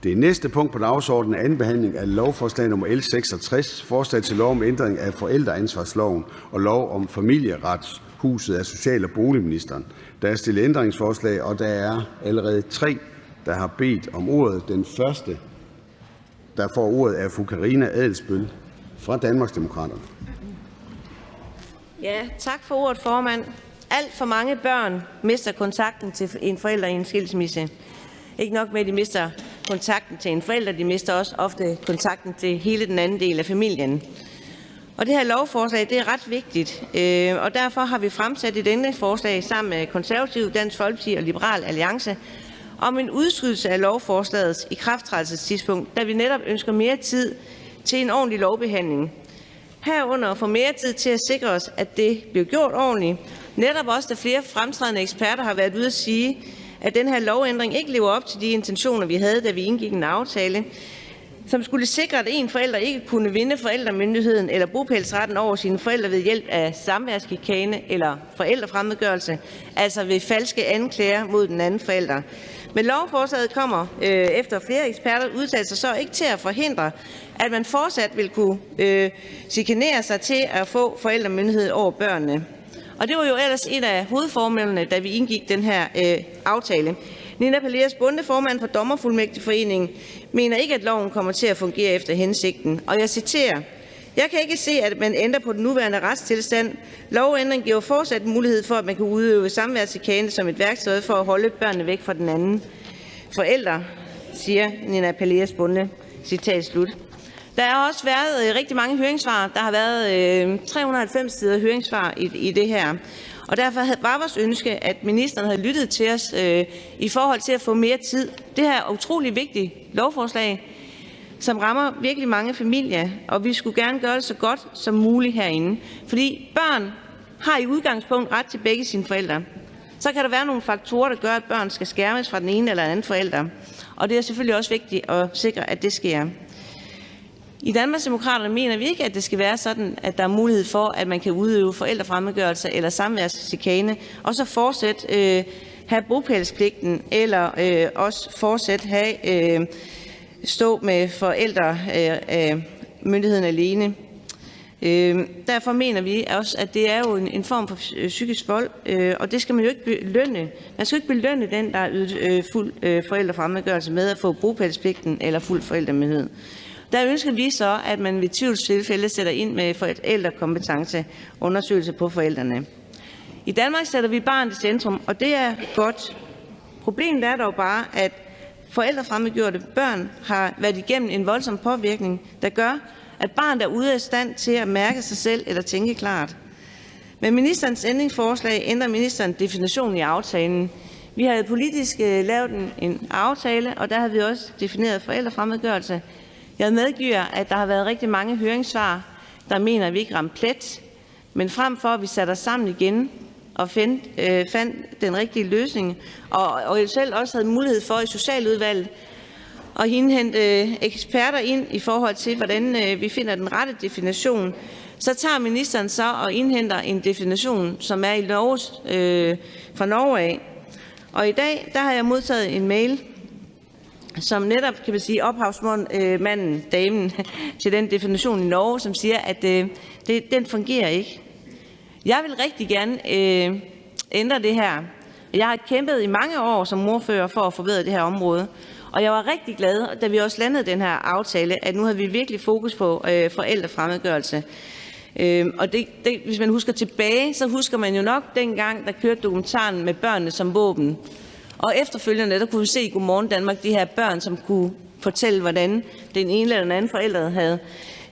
Det næste punkt på dagsordenen er: 2. behandling af lovforslag nummer L 66: Forslag til lov om ændring af forældreansvarsloven og lov om Familieretshuset. Af social- og boligministeren. Der er stillet ændringsforslag, og der er allerede 3, der har bedt om ordet. Den første, der får ordet, er fru Karina Adsbøl fra Danmarksdemokraterne. Ja, tak for ordet, formand. Alt for mange børn mister kontakten til en forælder i en skilsmisse. Ikke nok med, at de mister kontakten til en forælder, de mister også ofte kontakten til hele den anden del af familien. Og det her lovforslag, det er ret vigtigt, og derfor har vi fremsat et ændringsforslag sammen med Konservative, Dansk Folkeparti og Liberal Alliance om en udskydelse af lovforslagets ikrafttrædelsestidspunkt, da vi netop ønsker mere tid til en ordentlig lovbehandling. Herunder at få mere tid til at sikre os, at det bliver gjort ordentligt. Netop også, da flere fremtrædende eksperter har været ude at sige, at den her lovændring ikke lever op til de intentioner, vi havde, da vi indgik en aftale, som skulle sikre, at en forælder ikke kunne vinde forældremyndigheden eller bopælsretten over sine forældre ved hjælp af samværschikane eller forældrefremmedgørelse, altså ved falske anklager mod den anden forælder. Men lovforslaget kommer efter flere eksperter udtalelser så ikke til at forhindre, at man fortsat vil kunne chikanere sig til at få forældremyndighed over børnene. Og det var jo ellers et af hovedformålene, da vi indgik den her aftale. Nina Pallers Bonde, formand for Dommerfuldmægtigforeningen, mener ikke, at loven kommer til at fungere efter hensigten. Og jeg citerer: "Jeg kan ikke se, at man ændrer på den nuværende retstilstand. Lovændringen giver fortsat mulighed for, at man kan udøve samværschikane som et værktøj for at holde børnene væk fra den anden forælder," siger Nina Pallers Bonde. Citat slut. Der har også været rigtig mange høringssvar. Der har været 390 sider høringssvar i det her. Og derfor var vores ønske, at ministeren havde lyttet til os i forhold til at få mere tid. Det her er utrolig vigtigt lovforslag, som rammer virkelig mange familier, og vi skulle gerne gøre det så godt som muligt herinde. Fordi børn har i udgangspunkt ret til begge sine forældre. Så kan der være nogle faktorer, der gør, at børn skal skærmes fra den ene eller anden forælder. Og det er selvfølgelig også vigtigt at sikre, at det sker. I Danmarksdemokraterne mener vi ikke, at det skal være sådan, at der er mulighed for, at man kan udøve forældrefremmedgørelse eller samværschikane, og så fortsat have bopælspligten, eller også fortsat stå med forældremyndigheden alene. Derfor mener vi også, at det er jo en form for psykisk vold, og det skal man jo ikke belønne. Man skal ikke belønne den, der har ydet fuld forældrefremmedgørelse med at få bopælspligten eller fuld forældremyndighed. Der ønsker vi så, at man ved tvivlstilfælde sætter ind med forældrekompetenceundersøgelse på forældrene. I Danmark sætter vi barnet i centrum, og det er godt. Problemet er dog bare, at forældrefremmedgjorte børn har været igennem en voldsom påvirkning, der gør, at barnet er ude af stand til at mærke sig selv eller tænke klart. Med ministerens ændringsforslag ændrer ministeren definitionen i aftalen. Vi har politisk lavet en aftale, og der har vi også defineret forældrefremmedgørelse. Jeg medgiver, at der har været rigtig mange høringssvar, der mener, at vi ikke ramte plet, men frem for at vi satte os sammen igen og fandt den rigtige løsning, og jeg selv også havde mulighed for i Socialudvalget at indhente eksperter ind i forhold til, hvordan vi finder den rette definition, så tager ministeren så og indhenter en definition, som er i fra Norge af. Og i dag, der har jeg modtaget en mail, som netop, kan man sige, ophavsmanden, damen, til den definition i Norge, som siger, at den fungerer ikke. Jeg vil rigtig gerne ændre det her. Jeg har kæmpet i mange år som ordfører for at forbedre det her område, og jeg var rigtig glad, da vi også landede den her aftale, at nu havde vi virkelig fokus på forældrefremmedgørelse. Og hvis man husker tilbage, så husker man jo nok dengang, der kørte dokumentaren Med børnene som våben. Og efterfølgende, der kunne vi se i Godmorgen Danmark de her børn, som kunne fortælle, hvordan den ene eller den anden forælder havde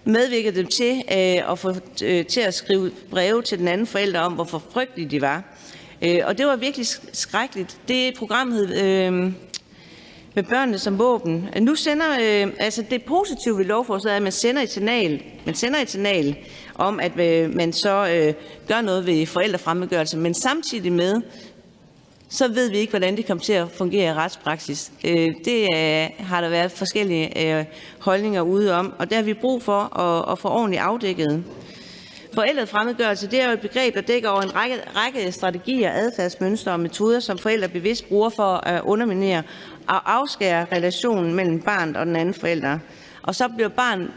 medvirket dem til at få til at skrive breve til den anden forælder om, hvor frygtelige de var. Og det var virkelig skrækkeligt. Det program hed Med børnene som våben. Nu sender, altså det positive ved lovforslaget er, at man sender et signal om, at man så gør noget ved forældrefremmedgørelse, men samtidig med, så ved vi ikke, hvordan det kommer til at fungere i retspraksis. Det har der været forskellige holdninger ude om, og der har vi brug for at få ordentligt afdækket. Forældrefremmedgørelse, det er jo et begreb, der dækker over en række strategier, adfærdsmønstre og metoder, som forældre bevidst bruger for at underminere afskære relationen mellem barnet og den anden forælder, og så bliver barnet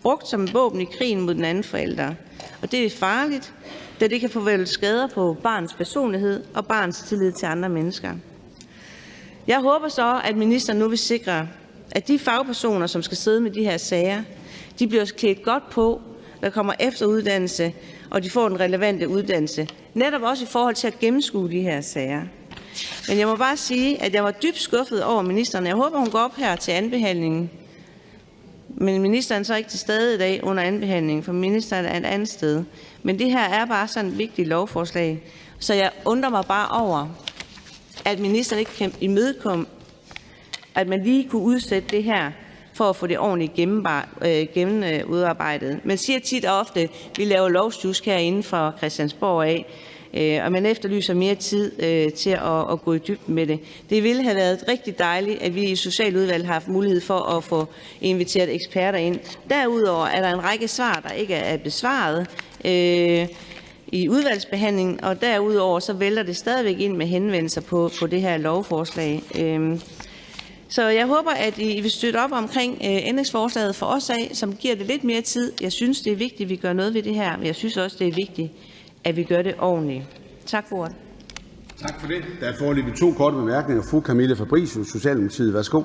brugt som våben i krigen mod den anden forælder. Og det er farligt, da det kan forvolde skader på barnets personlighed og barnets tillid til andre mennesker. Jeg håber så, at ministeren nu vil sikre, at de fagpersoner, som skal sidde med de her sager, de bliver klædt godt på, der kommer efteruddannelse, og de får den relevante uddannelse, netop også i forhold til at gennemskue de her sager. Men jeg må bare sige, at jeg var dybt skuffet over ministeren. Jeg håber, hun går op her til andenbehandlingen. Men ministeren er så ikke til stede i dag under andenbehandlingen, for ministeren er et andet sted. Men det her er bare sådan et vigtigt lovforslag. Så jeg undrer mig bare over, at ministeren ikke kan imødekomme, at man lige kunne udsætte det her, for at få det ordentligt gennemudarbejdet. Man siger tit og ofte, at vi laver lovsjusk herinde fra Christiansborg af, og man efterlyser mere tid til at gå i dybden med det. Det ville have været rigtig dejligt, at vi i Socialudvalget har haft mulighed for at få inviteret eksperter ind. Derudover er der en række svar, der ikke er besvaret i udvalgsbehandlingen, og derudover så vælter det stadigvæk ind med henvendelser på det her lovforslag. Så jeg håber, at I vil støtte op omkring ændringsforslaget for os af, som giver det lidt mere tid. Jeg synes, det er vigtigt, at vi gør noget ved det her, men jeg synes også, det er vigtigt, at vi gør det ordentligt. Tak for ordet. Tak for det. Der er foreløbig 2 korte bemærkninger. Fru Camilla Fabricius, Socialdemokratiet. Værsgo.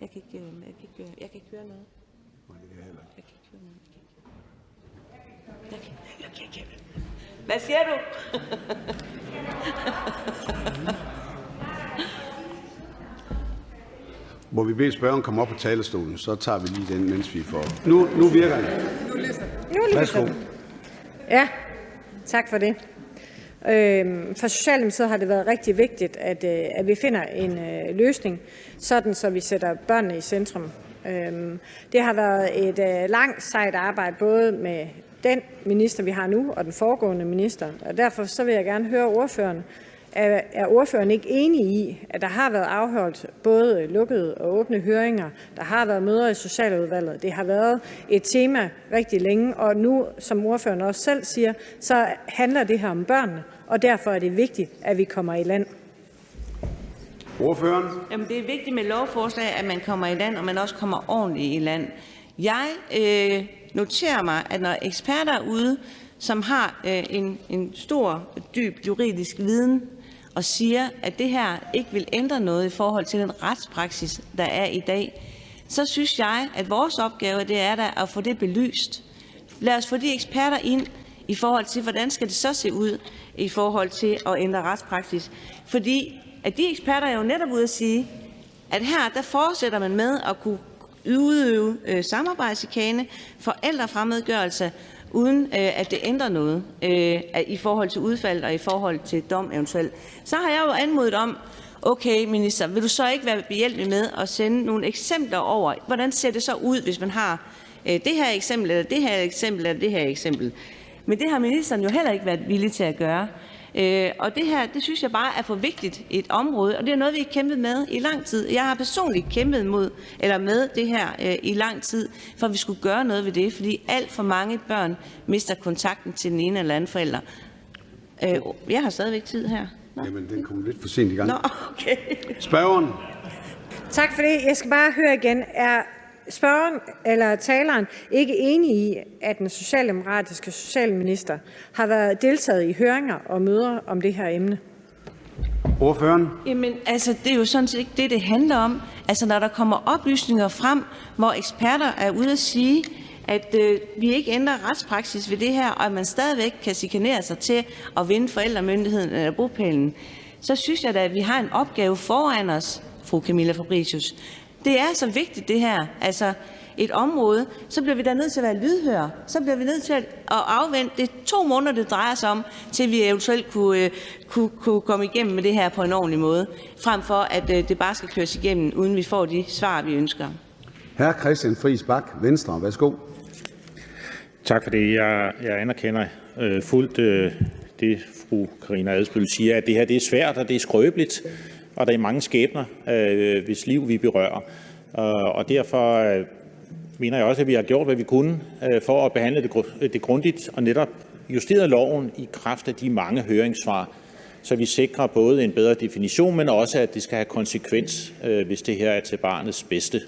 Jeg kan ikke høre noget. Nej, det kan jeg heller ikke. Jeg kan ikke høre noget. Hvad siger du? Må vi bede spørgeren komme op på talerstolen, så tager vi lige den, mens vi får... Nu virker det. Nu lyser. Ja, tak for det. For Socialdemokratiet har det været rigtig vigtigt, at vi finder en løsning, sådan så vi sætter børnene i centrum. Det har været et langt, sejt arbejde, både med den minister, vi har nu, og den foregående minister. Og derfor så vil jeg gerne høre ordføreren, er ordføreren ikke enig i, at der har været afholdt både lukkede og åbne høringer, der har været møder i Socialudvalget, det har været et tema rigtig længe, og nu, som ordføreren også selv siger, så handler det her om børnene, og derfor er det vigtigt, at vi kommer i land. Ordføreren? Jamen, det er vigtigt med lovforslag, at man kommer i land, og man også kommer ordentligt i land. Jeg noterer mig, at når eksperter er ude, som har en stor, dyb juridisk viden, og siger, at det her ikke vil ændre noget i forhold til den retspraksis, der er i dag, så synes jeg, at vores opgave det er da at få det belyst. Lad os få de eksperter ind i forhold til, hvordan skal det så se ud i forhold til at ændre retspraksis. Fordi at de eksperter er jo netop ude at sige, at her der fortsætter man med at kunne udøve samarbejdschikane, forældrefremmedgørelse, uden at det ændrer noget i forhold til udfald og i forhold til dom eventuelt. Så har jeg jo anmodet om, okay minister, vil du så ikke være behjælpelig med at sende nogle eksempler over, hvordan ser det så ud, hvis man har det her eksempel, eller det her eksempel, eller det her eksempel. Men det har ministeren jo heller ikke været villig til at gøre. Og det her, det synes jeg bare er for vigtigt et område, og det er noget, vi har kæmpet med i lang tid. Jeg har personligt kæmpet med det her i lang tid, for vi skulle gøre noget ved det, fordi alt for mange børn mister kontakten til den ene eller anden forælder. Jeg har stadigvæk tid her. Jamen, den kom lidt for sent i gang. Nå, okay. Spørgeren? Tak for det. Jeg skal bare høre igen. Er spørgeren eller taleren ikke enig i, at den socialdemokratiske socialminister har været deltaget i høringer og møder om det her emne? Ordføreren? Jamen, altså, det er jo sådan set ikke det handler om. Altså, når der kommer oplysninger frem, hvor eksperter er ude at sige, at vi ikke ændrer retspraksis ved det her, og at man stadigvæk kan chikanere sig til at vinde forældremyndigheden eller bopælen, så synes jeg da, at vi har en opgave foran os, fru Camilla Fabricius. Det er så vigtigt det her, altså et område, så bliver vi da nødt til at være lydhøre. Så bliver vi nødt til at afvente det 2 måneder, det drejer sig om, til vi eventuelt kunne komme igennem med det her på en ordentlig måde, frem for at det bare skal køres igennem, uden vi får de svar, vi ønsker. Hr. Christian Friis Bach, Venstre. Værsgo. Tak for det. Jeg anerkender fuldt det, fru Karina Adsbøl siger, at det her det er svært, og det er skrøbeligt, og der er mange skæbner, hvis liv vi berører. Og derfor mener jeg også, at vi har gjort, hvad vi kunne for at behandle det grundigt og netop justeret loven i kraft af de mange høringssvar, så vi sikrer både en bedre definition, men også, at det skal have konsekvens, hvis det her er til barnets bedste.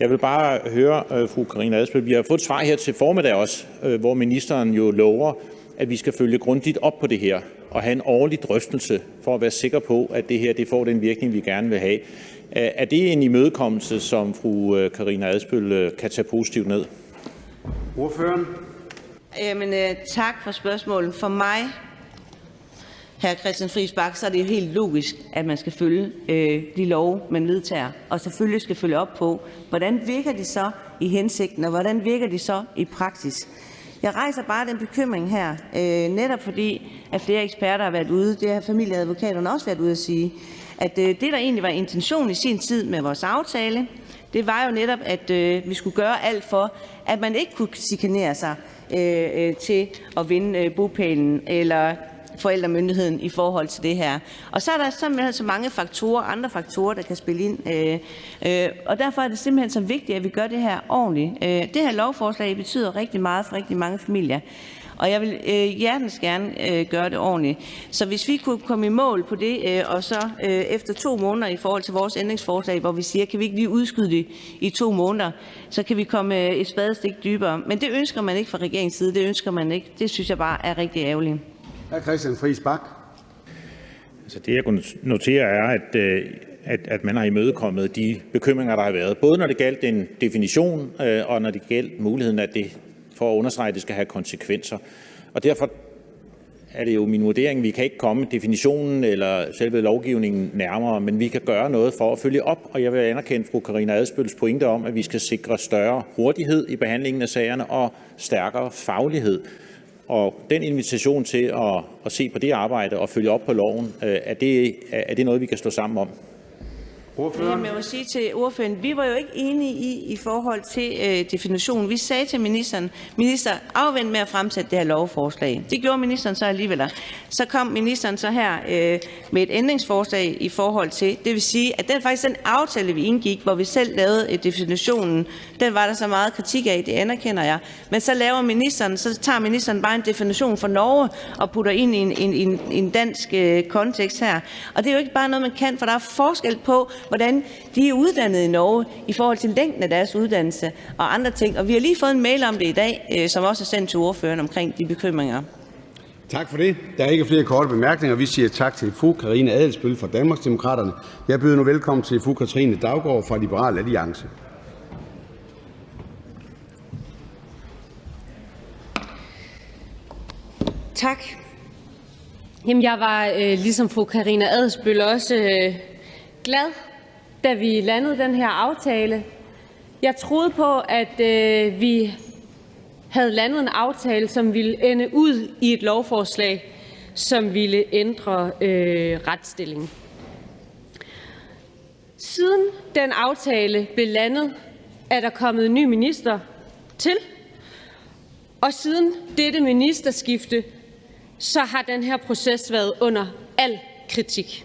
Jeg vil bare høre fru Karina Adsbøl, vi har fået et svar her til formiddag også, hvor ministeren jo lover, at vi skal følge grundigt op på det her og have en årlig drøftelse for at være sikker på, at det her får den virkning, vi gerne vil have. Er det en imødekommelse, som fru Karina Adsbøl kan tage positivt ned? Ordføreren. Jamen, tak for spørgsmålet. For mig, hr. Christian Friis Bach, så er det jo helt logisk, at man skal følge de love, man vedtager, og selvfølgelig skal følge op på, hvordan virker de så i hensigten, og hvordan virker de så i praksis. Jeg rejser bare den bekymring her, netop fordi, at flere eksperter har været ude, det har familieadvokaterne også været ude at sige, at det, der egentlig var intentionen i sin tid med vores aftale, det var jo netop, at vi skulle gøre alt for, at man ikke kunne chikanere sig til at vinde bopælen eller forældremyndigheden i forhold til det her. Og så er der simpelthen så mange faktorer, andre faktorer, der kan spille ind. Og derfor er det simpelthen så vigtigt, at vi gør det her ordentligt. Det her lovforslag betyder rigtig meget for rigtig mange familier. Og jeg vil hjertens gerne gøre det ordentligt. Så hvis vi kunne komme i mål på det, og så efter 2 måneder i forhold til vores ændringsforslag, hvor vi siger, kan vi ikke lige udskyde det i 2 måneder, så kan vi komme et spadestik dybere. Men det ønsker man ikke fra regeringens side, det ønsker man ikke. Det synes jeg bare er rigtig ærgerligt. Hr. Christian Friis Bach. Altså det, jeg kunne notere, er, at man har imødekommet de bekymringer, der har været. Både når det galt en definition, og når det galt muligheden, at det for at understrege, at det skal have konsekvenser. Og derfor er det jo min vurdering, vi kan ikke komme definitionen eller selve lovgivningen nærmere, men vi kan gøre noget for at følge op, og jeg vil anerkende fru Karina Adsbøls pointe om, at vi skal sikre større hurtighed i behandlingen af sagerne og stærkere faglighed. Og den invitation til at se på det arbejde og følge op på loven, er det noget, vi kan stå sammen om? Jamen, jeg må sige til ordføreren, vi var jo ikke enige i forhold til definitionen. Vi sagde til ministeren, afvent med at fremsætte det her lovforslag. Det gjorde ministeren så alligevel. Så kom ministeren så her med et ændringsforslag i forhold til, det vil sige, at den aftale, vi indgik, hvor vi selv lavede definitionen, den var der så meget kritik af, det anerkender jeg. Men så tager ministeren bare en definition fra Norge og putter ind i en dansk kontekst her. Og det er jo ikke bare noget, man kan, for der er forskel på, hvordan de er uddannet i Norge i forhold til længden af deres uddannelse og andre ting. Og vi har lige fået en mail om det i dag, som også er sendt til ordføreren omkring de bekymringer. Tak for det. Der er ikke flere korte bemærkninger. Vi siger tak til fru Karina Adsbøl fra Danmarksdemokraterne. Jeg byder nu velkommen til fru Katrine Daugaard fra Liberal Alliance. Tak. Jamen, jeg var ligesom fru Karina Adsbøl også glad, da vi landede den her aftale. Jeg troede på, at vi havde landet en aftale, som ville ende ud i et lovforslag, som ville ændre retsstillingen. Siden den aftale blev landet, er der kommet en ny minister til, og siden dette ministerskifte, så har den her proces været under al kritik.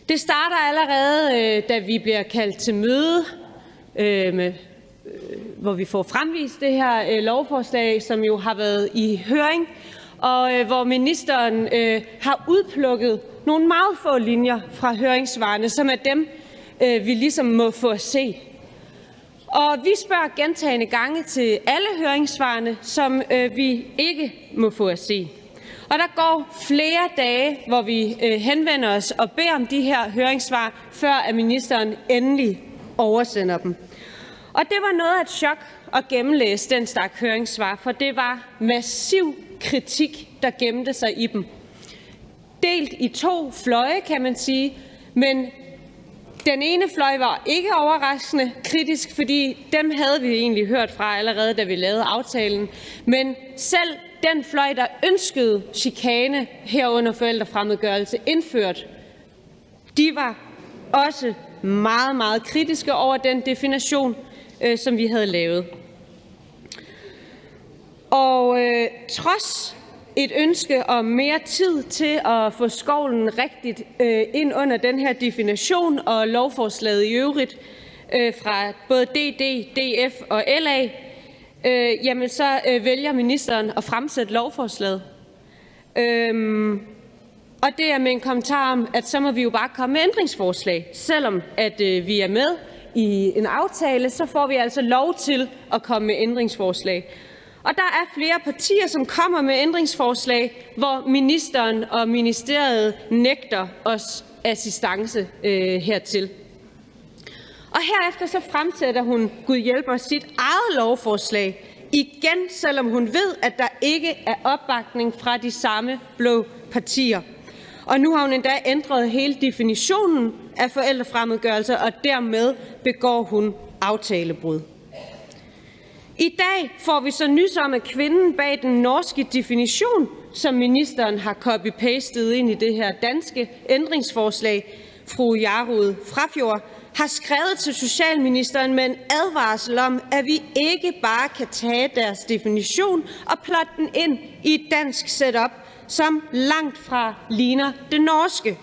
Det starter allerede, da vi bliver kaldt til møde, hvor vi får fremvist det her lovforslag, som jo har været i høring, og hvor ministeren har udplukket nogle meget få linjer fra høringssvarene, som er dem, vi ligesom må få at se. Og vi spørger gentagne gange til alle høringssvarene, som vi ikke må få at se. Og der går flere dage, hvor vi henvender os og beder om de her høringssvar, før at ministeren endelig oversender dem. Og det var noget af et chok at gennemlæse den stak høringssvar, for det var massiv kritik, der gemte sig i dem. Delt i 2 fløje, kan man sige, men den ene fløj var ikke overraskende kritisk, fordi dem havde vi egentlig hørt fra allerede, da vi lavede aftalen. Men selv den fløj, der ønskede chikane herunder forældrefremmedgørelse indført, de var også meget, meget kritiske over den definition, som vi havde lavet. Og trods et ønske om mere tid til at få skovlen rigtigt ind under den her definition og lovforslaget i øvrigt fra både DD, DF og LA, så vælger ministeren at fremsætte lovforslaget. Og det er med en kommentar om, at så må vi jo bare komme med ændringsforslag. Selvom at vi er med i en aftale, så får vi altså lov til at komme med ændringsforslag. Og der er flere partier, som kommer med ændringsforslag, hvor ministeren og ministeriet nægter os assistance hertil. Og herefter så fremsætter hun, Gud hjælper os, sit eget lovforslag. Igen, selvom hun ved, at der ikke er opbakning fra de samme blå partier. Og nu har hun endda ændret hele definitionen af forældrefremmedgørelse, og dermed begår hun aftalebrud. I dag får vi så nys om, at kvinden bag den norske definition, som ministeren har copy-pastet ind i det her danske ændringsforslag, fru Jarud Frafjord, har skrevet til socialministeren med en advarsel om, at vi ikke bare kan tage deres definition og plotte den ind i et dansk setup, som langt fra ligner det norske.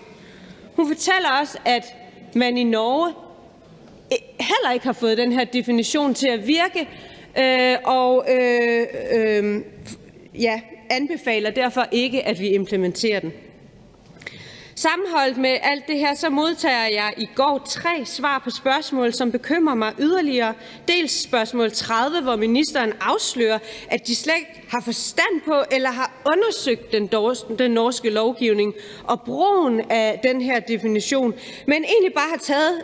Hun fortæller også, at man i Norge heller ikke har fået den her definition til at virke, og anbefaler derfor ikke, at vi implementerer den. Sammenholdt med alt det her, så modtager jeg i går 3 svar på spørgsmål, som bekymrer mig yderligere. Dels spørgsmål 30, hvor ministeren afslører, at de slet ikke har forstand på eller har undersøgt den norske lovgivning og brugen af den her definition, men egentlig bare har taget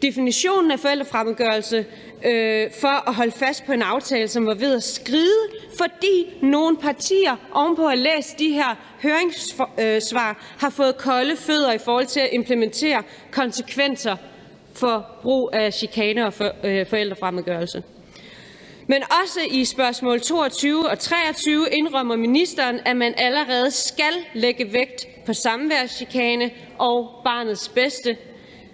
definitionen af forældrefremmedgørelse for at holde fast på en aftale, som var ved at skride, fordi nogle partier ovenpå at have læst de her høringssvar har fået kolde fødder i forhold til at implementere konsekvenser for brug af chikane og forældrefremmedgørelse. Men også i spørgsmål 22 og 23 indrømmer ministeren, at man allerede skal lægge vægt på samværschikane og barnets bedste,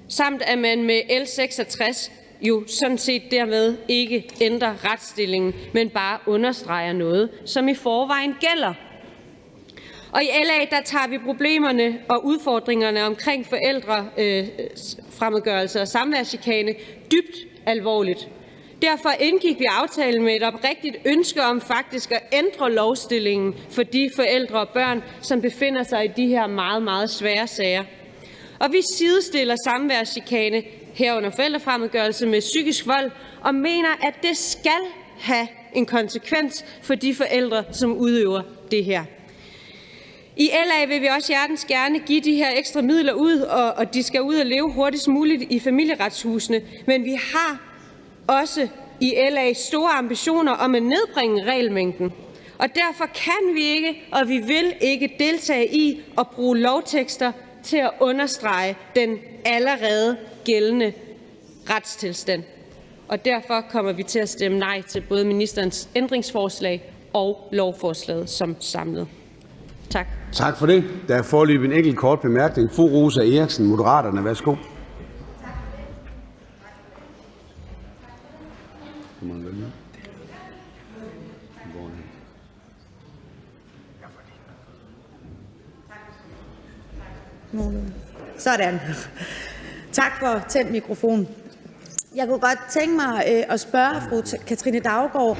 samt at man med L 66 jo sådan set dermed ikke ændrer retsstillingen, men bare understreger noget, som i forvejen gælder. Og i LA, der tager vi problemerne og udfordringerne omkring forældrefremmedgørelse og samværschikane dybt alvorligt. Derfor indgik vi aftalen med et oprigtigt ønske om faktisk at ændre lovstillingen for de forældre og børn, som befinder sig i de her meget, meget svære sager. Og vi sidestiller samværschikane herunder forældrefremmedgørelse med psykisk vold, og mener, at det skal have en konsekvens for de forældre, som udøver det her. I LA vil vi også hjertens gerne give de her ekstra midler ud, og de skal ud og leve hurtigst muligt i familieretshusene, men vi har også i LA store ambitioner om at nedbringe regelmængden. Og derfor kan vi ikke, og vi vil ikke deltage i at bruge lovtekster til at understrege den allerede gældende retstilstand. Og derfor kommer vi til at stemme nej til både ministerens ændringsforslag og lovforslaget som samlet. Tak. Tak for det. Der er foreløbig en enkelt kort bemærkning. Fru Rosa Eriksen, Moderaterne. Værsgo. Sådan. Tak for tændt mikrofon. Jeg kunne godt tænke mig at spørge fru Katrine Daugaard,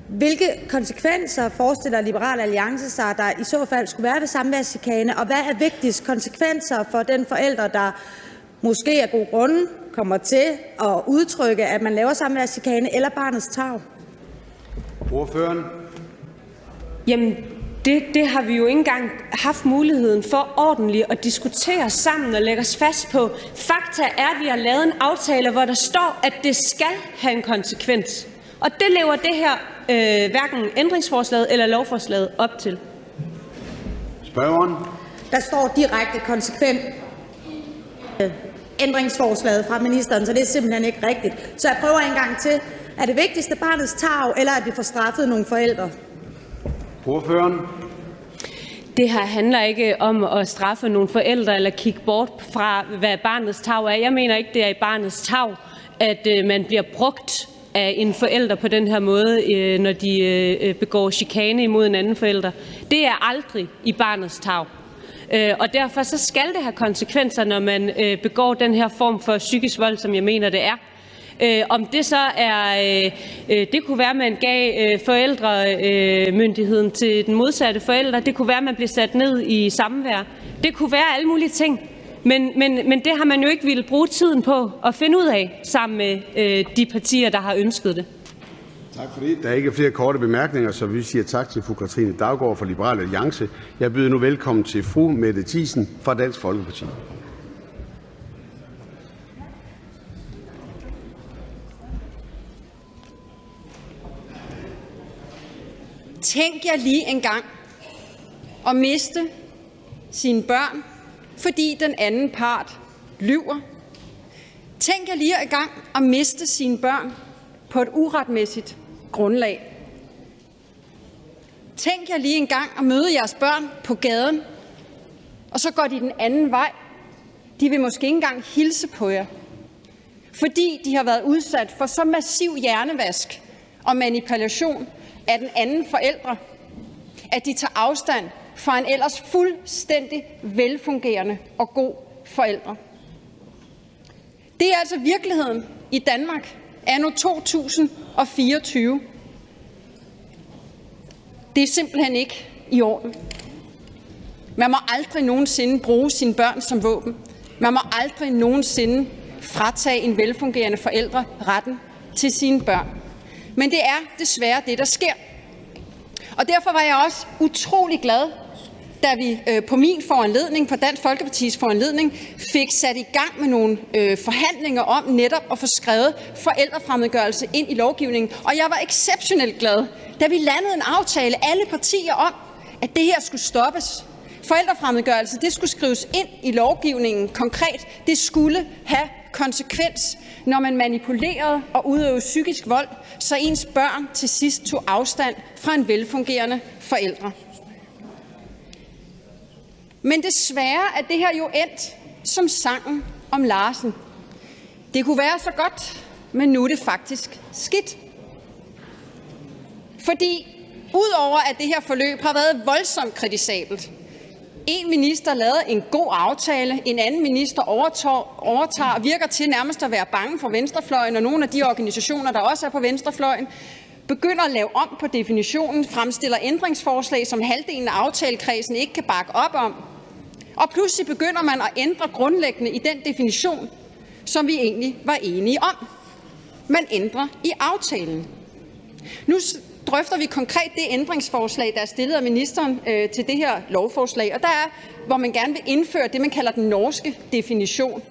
hvilke konsekvenser forestiller Liberal Alliance sig, der i så fald skulle være ved samværschikane, og hvad er vigtigst konsekvenser for den forælder, der måske af gode grunde kommer til at udtrykke, at man laver samværschikane, eller barnets tarv? Ordføreren. Jamen, det har vi jo ikke engang haft muligheden for ordentligt at diskutere sammen og lægge os fast på. Fakta er, at vi har lavet en aftale, hvor der står, at det skal have en konsekvens. Og det lever det her hverken ændringsforslaget eller lovforslaget op til. Spørgeren. Der står direkte konsekvent ændringsforslaget fra ministeren, så det er simpelthen ikke rigtigt. Så jeg prøver en gang til. Er det vigtigste barnets tarv, eller at vi får straffet nogle forældre? Ordføreren. Det her handler ikke om at straffe nogle forældre eller kigge bort fra, hvad barnets tarv er. Jeg mener ikke, det er i barnets tarv, at man bliver brugt af en forælder på den her måde, når de begår chikane imod en anden forælder. Det er aldrig i barnets tarv. Og derfor så skal det have konsekvenser, når man begår den her form for psykisk vold, som jeg mener, det er. Om det så er, det kunne være, at man gav forældremyndigheden til den modsatte forælder. Det kunne være, at man blev sat ned i samvær. Det kunne være alle mulige ting. Men det har man jo ikke ville bruge tiden på at finde ud af sammen med de partier, der har ønsket det. Tak for det. Der er ikke flere korte bemærkninger, så vi siger tak til fru Katrine Daugaard fra Liberal Alliance. Jeg byder nu velkommen til fru Mette Thiesen fra Dansk Folkeparti. Tænk jer lige engang at miste sine børn, fordi den anden part lyver. Tænk jer lige engang at miste sine børn på et uretmæssigt grundlag. Tænk jer lige engang at møde jeres børn på gaden, og så går de den anden vej. De vil måske ikke engang hilse på jer, fordi de har været udsat for så massiv hjernevask og manipulation af den anden forælder, at de tager afstand fra en ellers fuldstændig velfungerende og god forælder. Det er altså virkeligheden i Danmark anno 2024. Det er simpelthen ikke i orden. Man må aldrig nogensinde bruge sine børn som våben. Man må aldrig nogensinde fratage en velfungerende forælder retten til sine børn. Men det er desværre det, der sker. Og derfor var jeg også utrolig glad, da vi på min foranledning, på Dansk Folkepartis foranledning, fik sat i gang med nogle forhandlinger om netop at få skrevet forældrefremmedgørelse ind i lovgivningen. Og jeg var exceptionelt glad, da vi landede en aftale, alle partier, om, at det her skulle stoppes. Forældrefremmedgørelse, det skulle skrives ind i lovgivningen konkret. Det skulle have konsekvens, når man manipulerede og udøvede psykisk vold, så ens børn til sidst tog afstand fra en velfungerende forælder. Men desværre er det her jo endt som sangen om Larsen. Det kunne være så godt, men nu er det faktisk skidt. Fordi udover at det her forløb har været voldsomt kritisabelt, en minister lavede en god aftale, en anden minister overtager og virker til nærmest at være bange for venstrefløjen, og nogle af de organisationer, der også er på venstrefløjen, begynder at lave om på definitionen, fremstiller ændringsforslag, som halvdelen af aftalekredsen ikke kan bakke op om. Og pludselig begynder man at ændre grundlæggende i den definition, som vi egentlig var enige om. Man ændrer i aftalen. Nu drøfter vi konkret det ændringsforslag, der er stillet af ministeren til det her lovforslag, og der er, hvor man gerne vil indføre det, man kalder den norske definition.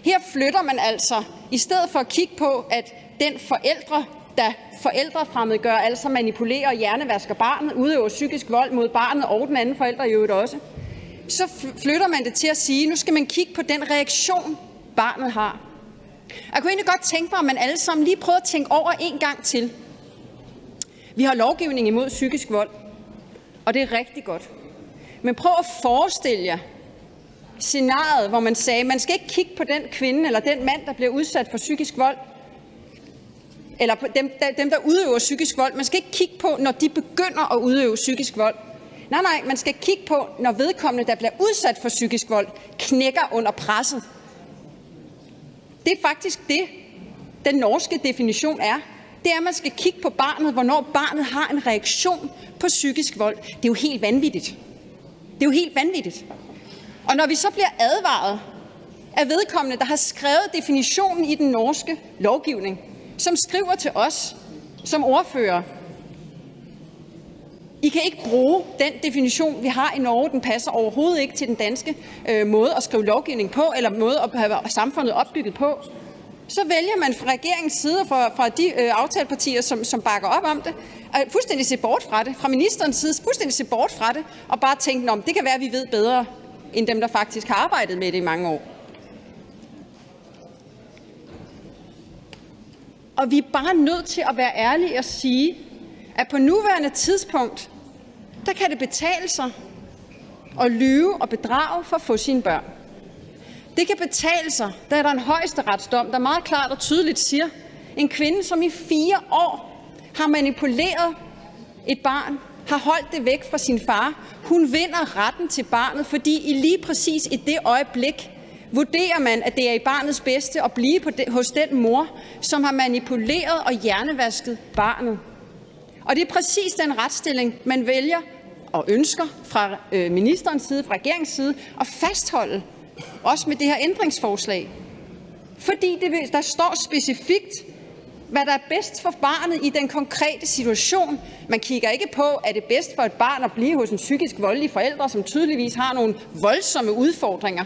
Her flytter man altså, i stedet for at kigge på, at den forælder, der forældrefremmedgør, altså manipulerer og hjernevasker barnet, udøver psykisk vold mod barnet og den anden forælder i øvrigt også, så flytter man det til at sige, nu skal man kigge på den reaktion, barnet har. Jeg kunne egentlig godt tænke mig, at man alle sammen lige prøver at tænke over en gang til. Vi har lovgivning imod psykisk vold, og det er rigtig godt. Men prøv at forestille jer scenariet, hvor man sagde, man skal ikke kigge på den kvinde eller den mand, der bliver udsat for psykisk vold, eller på dem, der udøver psykisk vold. Man skal ikke kigge på, når de begynder at udøve psykisk vold. Nej, man skal kigge på, når vedkommende, der bliver udsat for psykisk vold, knækker under presset. Det er faktisk det, den norske definition er. Det er, at man skal kigge på barnet, hvornår barnet har en reaktion på psykisk vold. Det er jo helt vanvittigt. Det er jo helt vanvittigt. Og når vi så bliver advaret af vedkommende, der har skrevet definitionen i den norske lovgivning, som skriver til os som ordfører, I kan ikke bruge den definition, vi har i Norge. Den passer overhovedet ikke til den danske måde at skrive lovgivning på, eller måde at have samfundet opbygget på. Så vælger man fra regeringens side, fra de aftalepartier, som bakker op om det, at fuldstændig se bort fra det. Fra ministerens side fuldstændig se bort fra det, og bare tænke, om det kan være, at vi ved bedre, end dem, der faktisk har arbejdet med det i mange år. Og vi er bare nødt til at være ærlige og sige, at på nuværende tidspunkt, der kan det betale sig at lyve og bedrage for at få sine børn. Det kan betale sig, der er der en højesteretsdom, der meget klart og tydeligt siger, en kvinde, som i 4 år har manipuleret et barn, har holdt det væk fra sin far, hun vinder retten til barnet, fordi i lige præcis i det øjeblik, vurderer man, at det er i barnets bedste at blive hos den mor, som har manipuleret og hjernevasket barnet. Og det er præcis den retsstilling, man vælger og ønsker fra ministerens side, fra regeringens side, at fastholde, også med det her ændringsforslag. Fordi der står specifikt, hvad der er bedst for barnet i den konkrete situation. Man kigger ikke på, er det bedst for et barn at blive hos en psykisk voldelig forælder, som tydeligvis har nogle voldsomme udfordringer.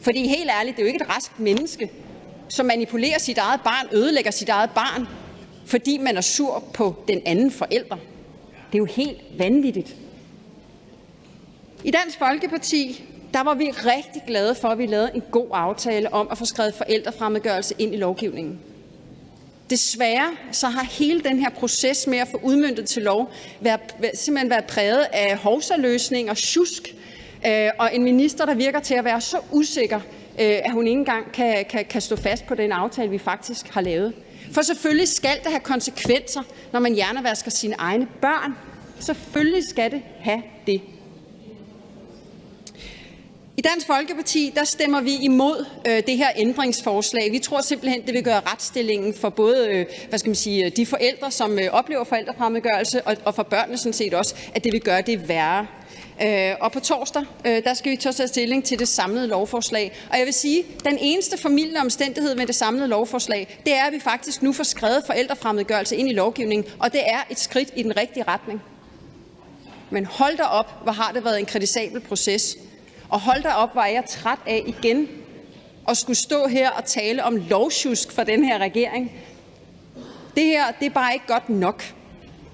Fordi helt ærligt, det er jo ikke et raskt menneske, som manipulerer sit eget barn, ødelægger sit eget barn, fordi man er sur på den anden forælder. Det er jo helt vanvittigt. I Dansk Folkeparti, der var vi rigtig glade for, at vi lavede en god aftale om at få skrevet forældrefremmedgørelse ind i lovgivningen. Desværre så har hele den her proces med at få udmøntet til lov simpelthen været præget af hovsaløsning og sjusk, og en minister, der virker til at være så usikker, at hun ikke engang kan stå fast på den aftale, vi faktisk har lavet. For selvfølgelig skal det have konsekvenser, når man hjernevasker sine egne børn. Selvfølgelig skal det have det. I Dansk Folkeparti, der stemmer vi imod det her ændringsforslag. Vi tror simpelthen, det vil gøre retsstillingen for både de forældre, som oplever forældrefremmedgørelse, og for børnene sådan set også, at det vil gøre det værre. Og på torsdag, der skal vi tage stilling til det samlede lovforslag. Og jeg vil sige, at den eneste formildende omstændighed med det samlede lovforslag, det er, at vi faktisk nu får skrevet forældrefremmedgørelse ind i lovgivningen, og det er et skridt i den rigtige retning. Men hold da op, hvor har det været en kritisabel proces. Og hold da op, hvor er jeg træt af igen at skulle stå her og tale om lovsjusk for den her regering. Det her, det er bare ikke godt nok.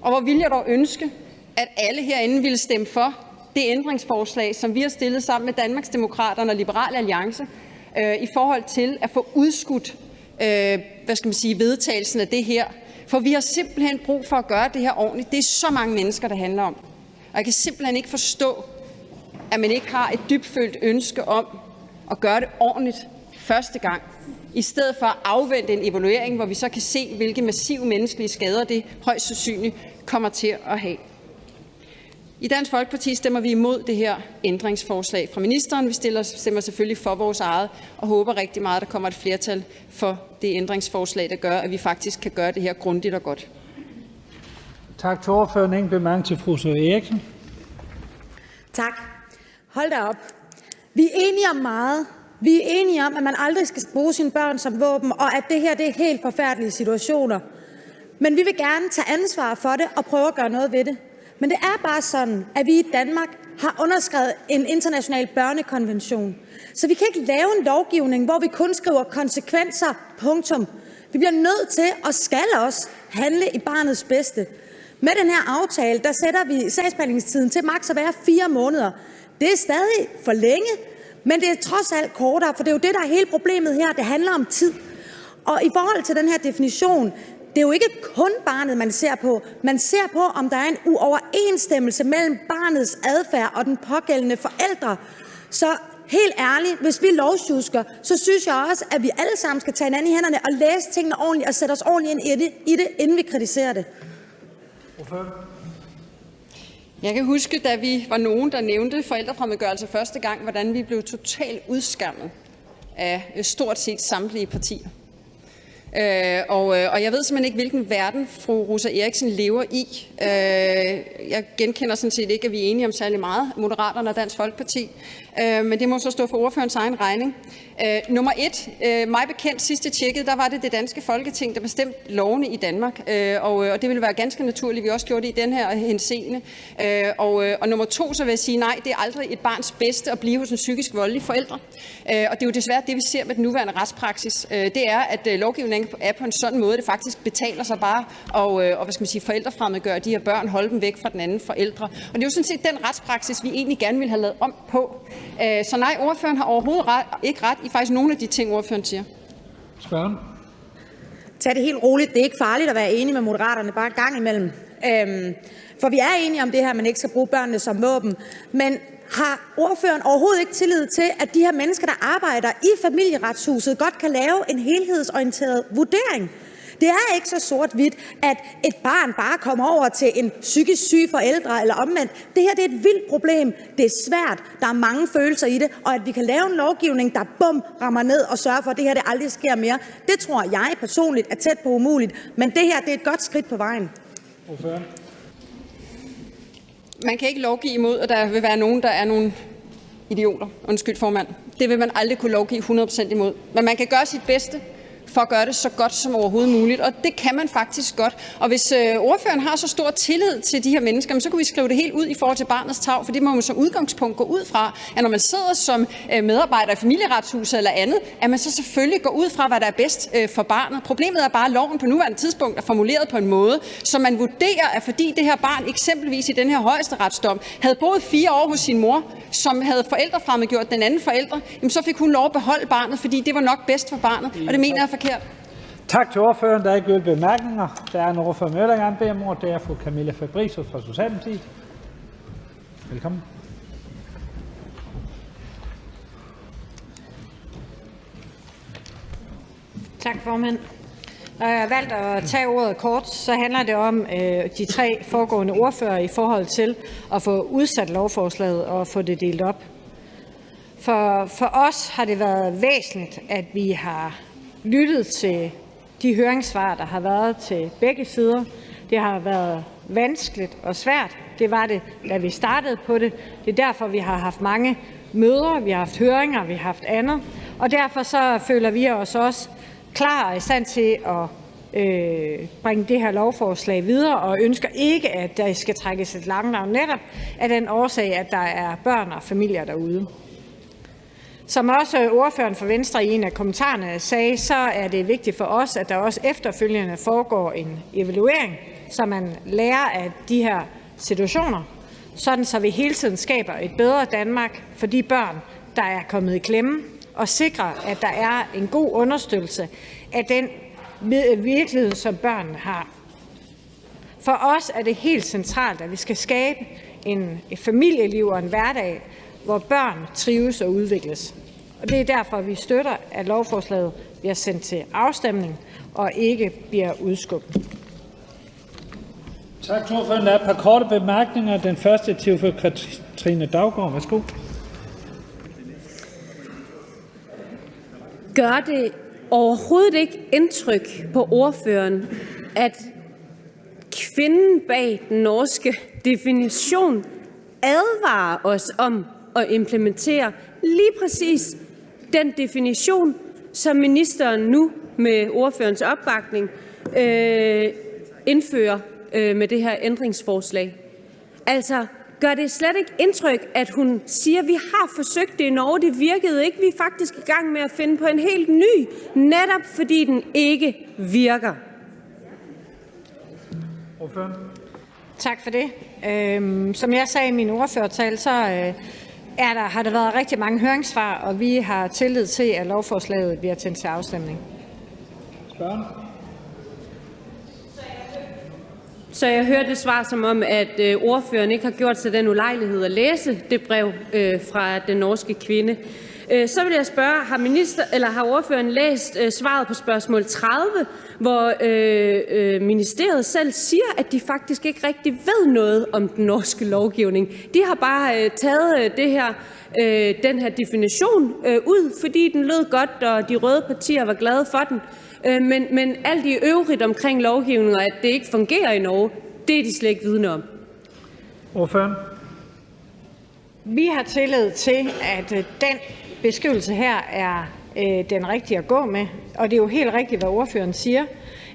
Og hvor vil jeg dog ønske, at alle herinde ville stemme for det ændringsforslag, som vi har stillet sammen med Danmarksdemokraterne og Liberal Alliance, i forhold til at få udskudt vedtagelsen af det her. For vi har simpelthen brug for at gøre det her ordentligt. Det er så mange mennesker, det handler om. Og jeg kan simpelthen ikke forstå, at man ikke har et dybfølt ønske om at gøre det ordentligt første gang, i stedet for at afvente en evaluering, hvor vi så kan se, hvilke massive menneskelige skader det højst sandsynligt kommer til at have. I Dansk Folkeparti stemmer vi imod det her ændringsforslag fra ministeren. Vi stemmer selvfølgelig for vores eget og håber rigtig meget, at der kommer et flertal for det ændringsforslag, der gør, at vi faktisk kan gøre det her grundigt og godt. Tak til ordføreren. Ingen bemærkning til fru Zoe Eriksen. Tak. Hold da op. Vi er enige om meget. Vi er enige om, at man aldrig skal bruge sine børn som våben, og at det her det er helt forfærdelige situationer. Men vi vil gerne tage ansvar for det og prøve at gøre noget ved det. Men det er bare sådan, at vi i Danmark har underskrevet en international børnekonvention. Så vi kan ikke lave en lovgivning, hvor vi kun skriver konsekvenser, punktum. Vi bliver nødt til og skal også handle i barnets bedste. Med den her aftale, der sætter vi sagsbehandlingstiden til maks at være 4 måneder. Det er stadig for længe, men det er trods alt kortere, for det er jo det, der er hele problemet her. Det handler om tid. Og i forhold til den her definition, det er jo ikke kun barnet, man ser på. Man ser på, om der er en uoverensstemmelse mellem barnets adfærd og den pågældende forældre. Så helt ærligt, hvis vi lovsjusker, så synes jeg også, at vi alle sammen skal tage hinanden i hænderne og læse tingene ordentligt og sætte os ordentligt ind i det, inden vi kritiserer det. Jeg kan huske, da vi var nogen, der nævnte forældrefremmedgørelse første gang, hvordan vi blev totalt udskammet af stort set samtlige partier. Og jeg ved simpelthen ikke, hvilken verden fru Rosa Eriksen lever i. Jeg genkender sådan set ikke, at vi er enige om særlig meget, Moderaterne og Dansk Folkeparti. Men det må så stå for ordførens egen regning. Nummer 1, mig bekendt sidste tjekket, der var det danske Folketing, der bestemte lovene i Danmark. Og det ville være ganske naturligt, vi også gjorde det i den her henseende. Og nummer 2, så vil jeg sige, nej, det er aldrig et barns bedste at blive hos en psykisk voldelig forælder. Og det er jo desværre det, vi ser med den nuværende retspraksis. Det er, at lovgivningen er på en sådan måde, det faktisk betaler sig bare og forældrefremmedgøre de her børn, holde dem væk fra den anden forældre. Og det er jo sådan set den retspraksis, vi egentlig gerne vil have lavet om på. Så nej, ordføreren har overhovedet ikke ret i faktisk nogle af de ting, ordføreren siger. Spørgen. Tag det helt roligt. Det er ikke farligt at være enig med Moderaterne, bare en gang imellem. For vi er enige om det her, man ikke skal bruge børnene som våben. Men har ordføreren overhovedet ikke tillid til, at de her mennesker, der arbejder i Familieretshuset, godt kan lave en helhedsorienteret vurdering? Det er ikke så sort-hvidt, at et barn bare kommer over til en psykisk syg forælder eller omvendt. Det her det er et vildt problem. Det er svært. Der er mange følelser i det. Og at vi kan lave en lovgivning, der rammer ned og sørger for, at det her det aldrig sker mere, det tror jeg personligt er tæt på umuligt. Men det her det er et godt skridt på vejen. Man kan ikke lovgive imod, at der vil være nogen, der er nogle idioter. Undskyld, formand. Det vil man aldrig kunne lovgive 100% imod. Men man kan gøre sit bedste for at gøre det så godt som overhovedet muligt, og det kan man faktisk godt. Og hvis ordføreren har så stor tillid til de her mennesker, så kunne vi skrive det helt ud i forhold til barnets tarv, for det må man som udgangspunkt gå ud fra, at når man sidder som medarbejder i Familieretshuset eller andet, at man så selvfølgelig går ud fra, hvad der er bedst for barnet. Problemet er bare, at loven på nuværende tidspunkt er formuleret på en måde, så man vurderer, at fordi det her barn eksempelvis i den her højesteretsdom havde boet 4 år hos sin mor, som havde forældrefremmedgjort den anden forælder, jamen så fik hun lov at beholde barnet, fordi det var nok bedst for barnet, og det mener jeg er forkert. Tak til ordføreren. Der er ikke yderligere bemærkninger. Der er en ordfører mere, der gerne beder om ordet. Det er fru Camilla Fabricius fra Socialdemokratiet. Velkommen. Tak, formand. Når jeg har valgt at tage ordet kort, så handler det om de 3 foregående ordførere i forhold til at få udsat lovforslaget og få det delt op. For os har det været væsentligt, at vi har lyttet til de høringssvar, der har været til begge sider. Det har været vanskeligt og svært. Det var det, da vi startede på det. Det er derfor, vi har haft mange møder, vi har haft høringer, vi har haft andet. Og derfor så føler vi os også klar og i stand til at bringe det her lovforslag videre, og ønsker ikke, at der skal trækkes et langdrag netop af den årsag, at der er børn og familier derude. Som også ordføreren for Venstre i en af kommentarerne sagde, så er det vigtigt for os, at der også efterfølgende foregår en evaluering, så man lærer af de her situationer, sådan så vi hele tiden skaber et bedre Danmark for de børn, der er kommet i klemme, og sikrer, at der er en god understøttelse af den virkelighed, som børn har. For os er det helt centralt, at vi skal skabe et familieliv og en hverdag, hvor børn trives og udvikles. Og det er derfor, vi støtter, at lovforslaget bliver sendt til afstemning og ikke bliver udskubbet. Tak til ordføreren. Der er et par korte bemærkninger. Den første er til Katrine Daugaard. Værsgo. Gør det overhovedet ikke indtryk på ordføreren, at kvinden bag den norske definition advarer os om at implementere lige præcis den definition, som ministeren nu med ordførerens opbakning indfører med det her ændringsforslag? Altså, gør det slet ikke indtryk, at hun siger, at vi har forsøgt det i Norge, det virkede ikke, vi er faktisk i gang med at finde på en helt ny, netop fordi den ikke virker? Ordføreren. Tak for det. Som jeg sagde i min ordførertale, så har der været rigtig mange høringssvar, og vi har tillid til, at lovforslaget bliver sendt til afstemning. Spørgen. Så jeg hørte det svar som om, at ordføreren ikke har gjort sig den ulejlighed at læse det brev fra den norske kvinde. Så vil jeg spørge, har ordføreren læst svaret på spørgsmål 30, hvor ministeriet selv siger, at de faktisk ikke rigtig ved noget om den norske lovgivning. De har bare taget den her definition ud, fordi den lød godt, og de røde partier var glade for den. Men alt i øvrigt omkring lovgivningen, og at det ikke fungerer i Norge, det er de slet ikke vidne om. Ordføreren. Vi har tillid til, at den beskrivelse her er den rigtige at gå med. Og det er jo helt rigtigt, hvad ordføreren siger,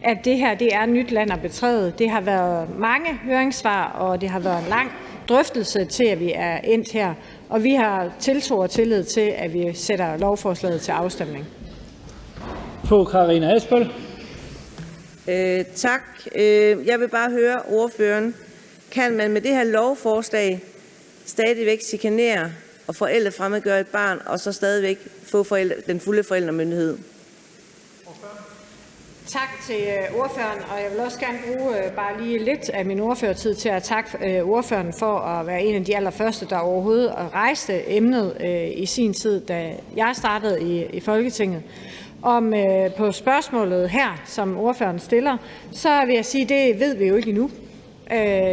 at det her det er nyt land at betræde. Det har været mange høringssvar, og det har været en lang drøftelse til, at vi er endt her. Og vi har tiltro og tillid til, at vi sætter lovforslaget til afstemning. Fru Karina Adsbøl. Tak. Jeg vil bare høre ordføreren, kan man med det her lovforslag stadigvæk chikanere og forældrefremmedgøre et barn, og så stadigvæk få den fulde forældremyndighed? Tak til ordføreren, og jeg vil også gerne bruge bare lige lidt af min ordførertid til at takke ordføreren for at være en af de allerførste, der overhovedet rejste emnet i sin tid, da jeg startede i Folketinget. På spørgsmålet her, som ordføreren stiller, så vil jeg sige, at det ved vi jo ikke endnu.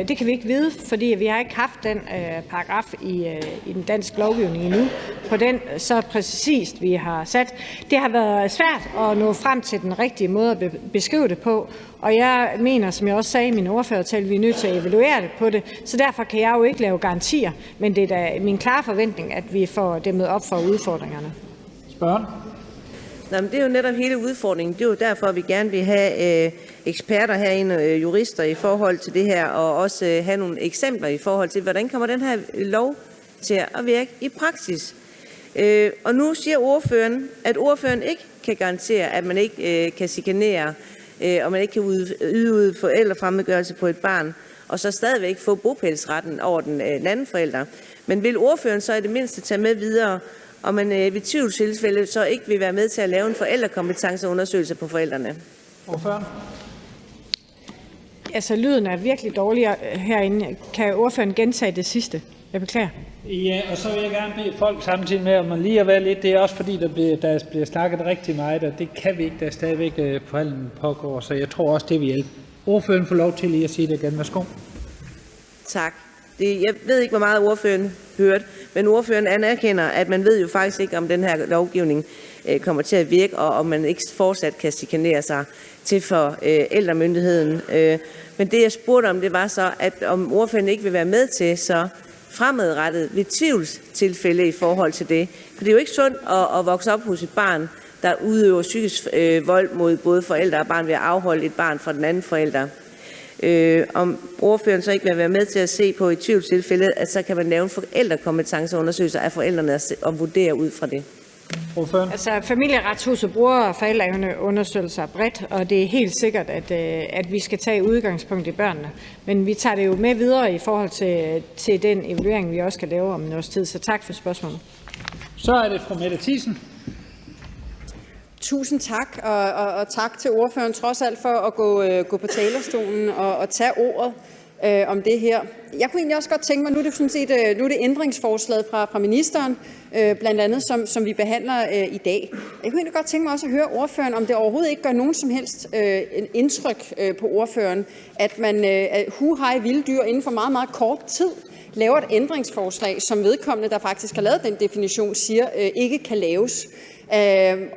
Det kan vi ikke vide, fordi vi har ikke haft den paragraf i den danske lovgivning endnu, på den så præcist, vi har sat. Det har været svært at nå frem til den rigtige måde at beskrive det på, og jeg mener, som jeg også sagde i min ordførertale, at vi er nødt til at evaluere det på det, så derfor kan jeg jo ikke lave garantier, men det er da min klare forventning, at vi får dæmmet op for udfordringerne. Spørgen? Nå, men det er jo netop hele udfordringen. Det er jo derfor, vi gerne vil have eksperter herinde, jurister i forhold til det her, og også have nogle eksempler i forhold til, hvordan kommer den her lov til at virke i praksis. Og nu siger ordføreren, at ordføreren ikke kan garantere, at man ikke kan chikanere, og man ikke kan yde forældrefremmedgørelse på et barn, og så stadigvæk få bopælsretten over den anden forælder. Men vil ordføreren så i det mindste tage med videre, og man ved tvivlstilfælde så ikke vil være med til at lave en forældrekompetenceundersøgelse på forældrene? Ordføreren? Altså, lyden er virkelig dårlig herinde. Kan ordføreren gentage det sidste? Jeg beklager. Ja, og så vil jeg gerne bede folk samtidig med, om man lige at være lidt. Det er også fordi, der bliver snakket rigtig meget, og det kan vi ikke, der stadigvæk forhandlingen pågår. Så jeg tror også, det vil hjælpe. Ordføreren får lov til lige at sige det igen. Værsgo. Tak. Jeg ved ikke, hvor meget ordføreren hørte, men ordføreren anerkender, at man ved jo faktisk ikke, om den her lovgivning kommer til at virke, og om man ikke fortsat kan chikanere sig til forældremyndigheden. Men det, jeg spurgte om, det var så, at om ordføreren ikke vil være med til så fremadrettet ved tvivlstilfælde i forhold til det. For det er jo ikke sundt at vokse op hos et barn, der udøver psykisk vold mod både forældre og barn ved at afholde et barn fra den anden forælder. Om ordføreren så ikke vil være med til at se på i tvivlstilfælde, at så kan man lave en forældrekompetenceundersøgelse af forældrene og vurdere ud fra det. Ordføreren? Altså, Familieretshuset bruger forældreundersøgelser bredt, og det er helt sikkert, at vi skal tage udgangspunkt i børnene. Men vi tager det jo med videre i forhold til den evaluering, vi også skal lave om en års tid. Så tak for spørgsmålet. Så er det fru Mette Thiesen. Tusind tak, og tak til ordføreren trods alt for at gå på talerstolen og tage ordet om det her. Jeg kunne egentlig også godt tænke mig, nu er det ændringsforslaget fra ministeren, blandt andet, som vi behandler i dag. Jeg kunne egentlig godt tænke mig også at høre ordføreren, om det overhovedet ikke gør nogen som helst indtryk på ordføreren, at man hej vilde dyr inden for meget, meget kort tid laver et ændringsforslag, som vedkommende, der faktisk har lavet den definition, siger ikke kan laves.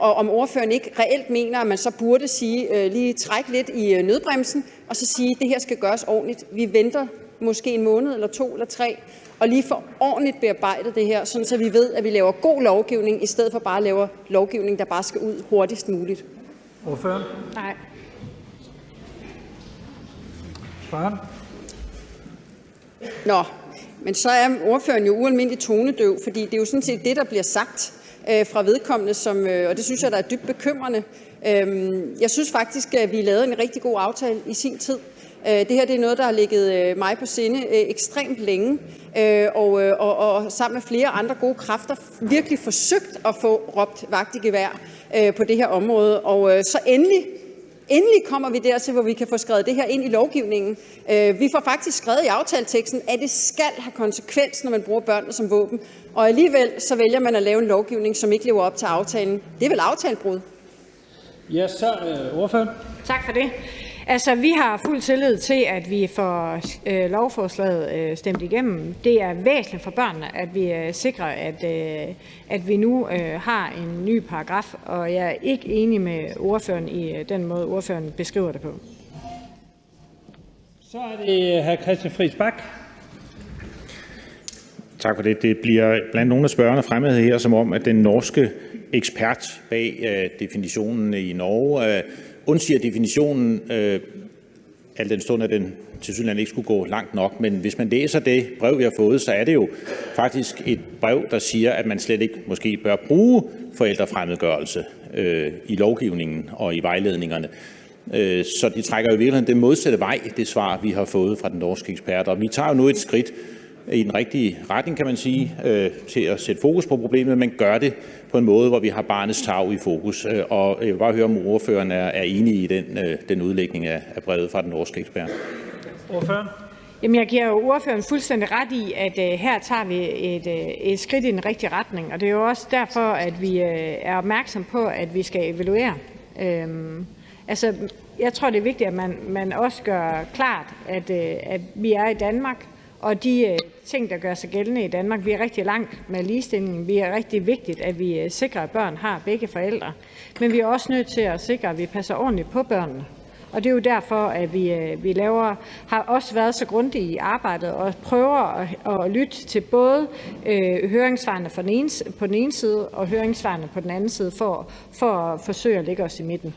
Og om ordføreren ikke reelt mener, at man så burde sige, lige trække lidt i nødbremsen, og så sige, at det her skal gøres ordentligt. Vi venter måske en måned, eller 2 eller 3, og lige får ordentligt bearbejdet det her, sådan så vi ved, at vi laver god lovgivning, i stedet for bare at lave lovgivning, der bare skal ud hurtigst muligt. Ordføreren? Nej. Spørgen? Nå, men så er ordføreren jo ualmindeligt tonedøv, fordi det er jo sådan set det, der bliver sagt fra vedkommende, og det synes jeg, der er dybt bekymrende. Jeg synes faktisk, at vi lavede en rigtig god aftale i sin tid. Det her det er noget, der har ligget mig på sinde ekstremt længe, og sammen med flere andre gode kræfter virkelig forsøgt at få råbt vagt i gevær på det her område. Og så endelig kommer vi dertil, hvor vi kan få skrevet det her ind i lovgivningen. Vi får faktisk skrevet i aftaleteksten, at det skal have konsekvens, når man bruger børnene som våben. Og alligevel så vælger man at lave en lovgivning, som ikke lever op til aftalen. Det er vel aftalebrud? Ja, så ordføreren. Tak for det. Altså, vi har fuld tillid til, at vi får lovforslaget stemt igennem. Det er væsentligt for børnene, at vi sikrer, at vi nu har en ny paragraf, og jeg er ikke enig med ordføreren i den måde, ordføreren beskriver det på. Så er det hr. Christian Friis Bach. Tak for det. Det bliver blandt nogle af spørgerne fremhævet her, som om, at den norske ekspert bag definitionen i Norge undsiger definitionen, al den stund, at den tilsyneladende ikke skulle gå langt nok. Men hvis man læser det brev, vi har fået, så er det jo faktisk et brev, der siger, at man slet ikke måske bør bruge forældrefremmedgørelse i lovgivningen og i vejledningerne. Så de trækker jo virkelig den modsatte vej, det svar, vi har fået fra den norske ekspert. Og vi tager jo nu et skridt i den rigtige retning, kan man sige, til at sætte fokus på problemet, men gør det på en måde, hvor vi har barnets tarv i fokus. Og jeg vil bare høre, om ordføreren er enig i den udlægning af brevet fra den norske ekspert. Ordføreren? Jamen, jeg giver jo ordføreren fuldstændig ret i, at her tager vi et skridt i den rigtige retning, og det er jo også derfor, at vi er opmærksom på, at vi skal evaluere. Altså, jeg tror, det er vigtigt, at man også gør klart, at vi er i Danmark, og de ting, der gør sig gældende i Danmark, vi er rigtig langt med ligestillingen. Vi er rigtig vigtigt, at vi sikrer, at børn har begge forældre. Men vi er også nødt til at sikre, at vi passer ordentligt på børnene. Og det er jo derfor, at vi har også været så grundige i arbejdet og prøver at lytte til både høringssvarene på den ene side og høringssvarene på den anden side for at forsøge at lægge os i midten.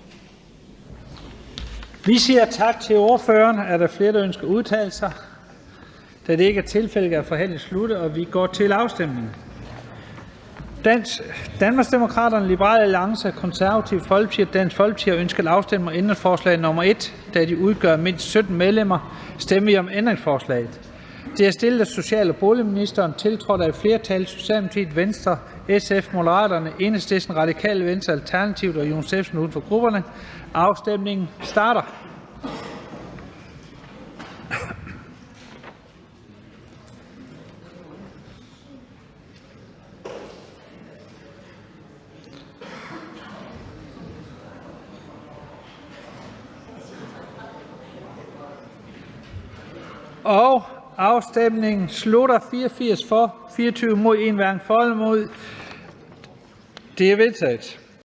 Vi siger tak til ordføreren. Er der flere, der ønsker at udtale sig? Da det ikke er tilfældet, er forhandlingen sluttet, og vi går til afstemning. Danmarksdemokraterne, Liberal Alliance, Konservative Folkeparti og Dansk Folkeparti har ønsket afstemning om ændringsforslag nummer 1, da de udgør mindst 17 medlemmer. Stemmer vi om ændringsforslaget. Det er stillet af social- og boligministeren, tiltrådt af et flertal, Socialdemokratiet, Venstre, SF, Moderaterne, Enhedslisten, Radikale Venstre, Alternativet og Jon Stephensen uden for grupperne. Afstemningen starter. Og afstemningen slutter. 84 for, 24 mod, 1 hverken for eller imod. Det er vedtaget.